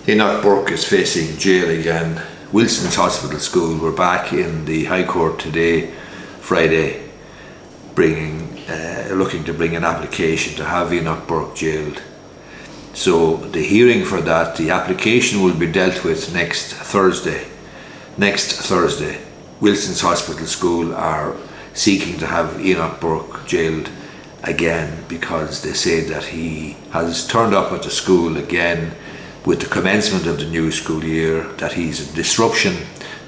Enoch Burke is facing jail again. Wilson's Hospital School were back in the High Court today, Friday, looking to bring an application to have Enoch Burke jailed. So the hearing for that, the application will be dealt with next Thursday. Wilson's Hospital School are seeking to have Enoch Burke jailed again because they say that he has turned up at the school again with the commencement of the new school year, that he's a disruption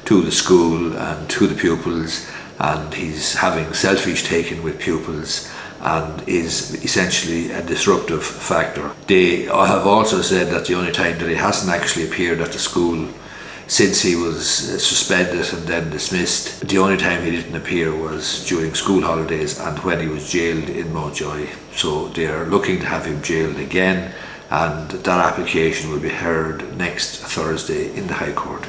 to the school and to the pupils, and he's having selfish taken with pupils and is essentially a disruptive factor. They have also said that the only time that he hasn't actually appeared at the school since he was suspended and then dismissed, the only time he didn't appear was during school holidays and when he was jailed in Mountjoy. So they are looking to have him jailed again, and that application will be heard next Thursday in the High Court.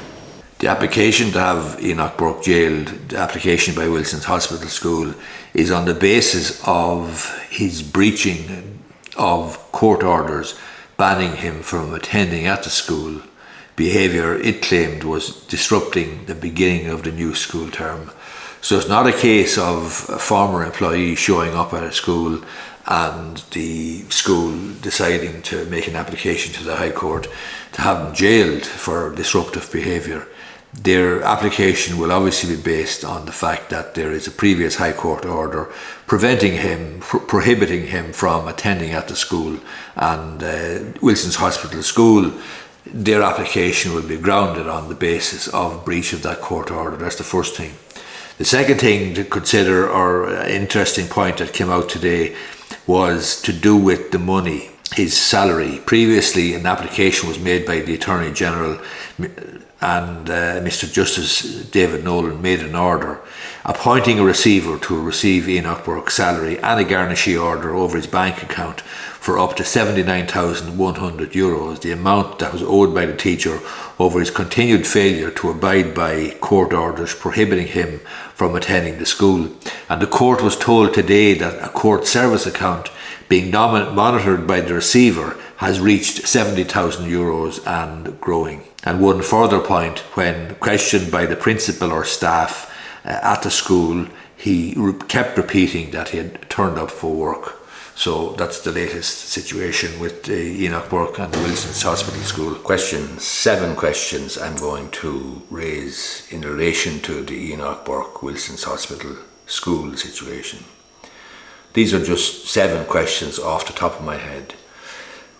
The application to have Enoch Burke jailed, the application by Wilson's Hospital School, is on the basis of his breaching of court orders banning him from attending at the school. Behaviour it claimed was disrupting the beginning of the new school term. So it's not a case of a former employee showing up at a school and the school deciding to make an application to the High Court to have him jailed for disruptive behaviour. Their application will obviously be based on the fact that there is a previous High Court order prohibiting him from attending at the school, and Wilson's Hospital School, their application will be grounded on the basis of breach of that court order. That's the first thing. The second thing to consider, or interesting point that came out today, was to do with the money, his salary. Previously, an application was made by the Attorney General, and Mr. Justice David Nolan made an order appointing a receiver to receive Enoch Burke's salary and a garnishee order over his bank account for up to €79,100, the amount that was owed by the teacher over his continued failure to abide by court orders prohibiting him from attending the school. And the court was told today that a court service account being monitored by the receiver has reached €70,000 and growing. And one further point, when questioned by the principal or staff at the school, he kept repeating that he had turned up for work. So that's the latest situation with Enoch Burke and the Wilson's Hospital School. 7 questions I'm going to raise in relation to the Enoch Burke Wilson's Hospital School situation. These are just 7 questions off the top of my head.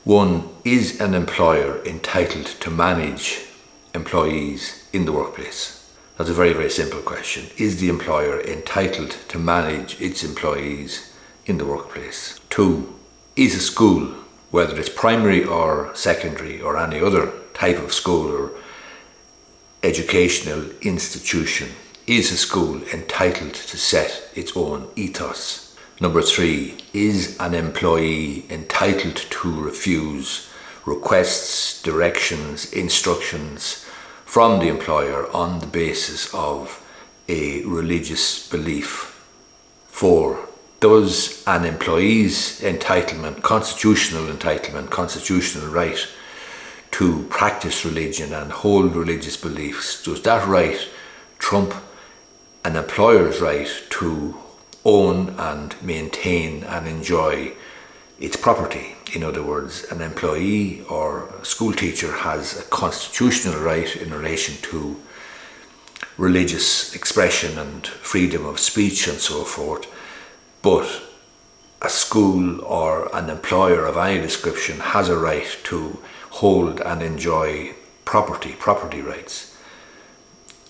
1. Is an employer entitled to manage employees in the workplace? That's a very, very simple question. Is the employer entitled to manage its employees in the workplace? 2. Is a school, whether it's primary or secondary or any other type of school or educational institution, is a school entitled to set its own ethos? Number 3, is an employee entitled to refuse requests, directions, instructions from the employer on the basis of a religious belief? 4, does an employee's constitutional right to practice religion and hold religious beliefs, does that right trump an employer's right to own and maintain and enjoy its property? In other words, an employee or a school teacher has a constitutional right in relation to religious expression and freedom of speech and so forth, but a school or an employer of any description has a right to hold and enjoy property rights.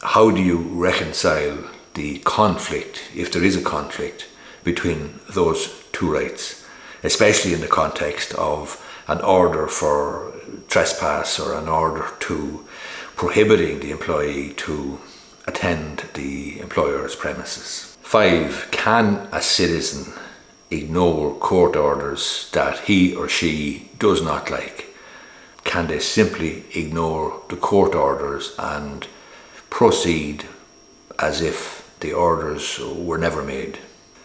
How do you reconcile the conflict, if there is a conflict, between those two rights, especially in the context of an order for trespass or an order to prohibiting the employee to attend the employer's premises? 5, can a citizen ignore court orders that he or she does not like? Can they simply ignore the court orders and proceed as if the orders were never made?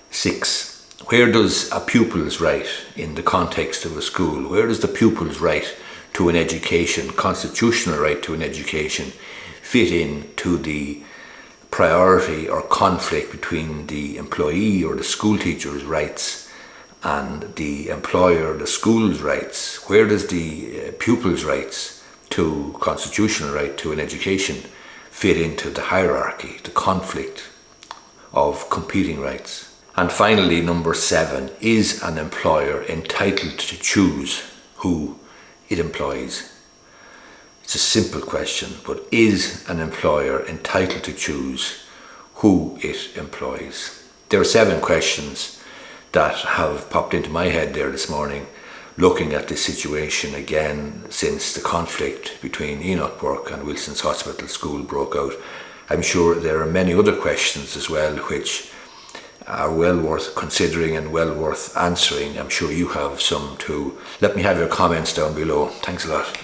6, where does a pupil's right in the context of a school, where does the pupil's right to an education, constitutional right to an education, fit into the priority or conflict between the employee or the school teacher's rights and the employer or the school's rights? Where does the pupil's rights to constitutional right to an education fit into the hierarchy, the conflict of competing rights? And finally, number 7, is an employer entitled to choose who it employs? It's a simple question, but is an employer entitled to choose who it employs? There are 7 questions that have popped into my head there this morning, looking at this situation again since the conflict between Enoch Burke and Wilson's Hospital School broke out. I'm sure there are many other questions as well which are well worth considering and well worth answering. I'm sure you have some too. Let me have your comments down below. Thanks a lot.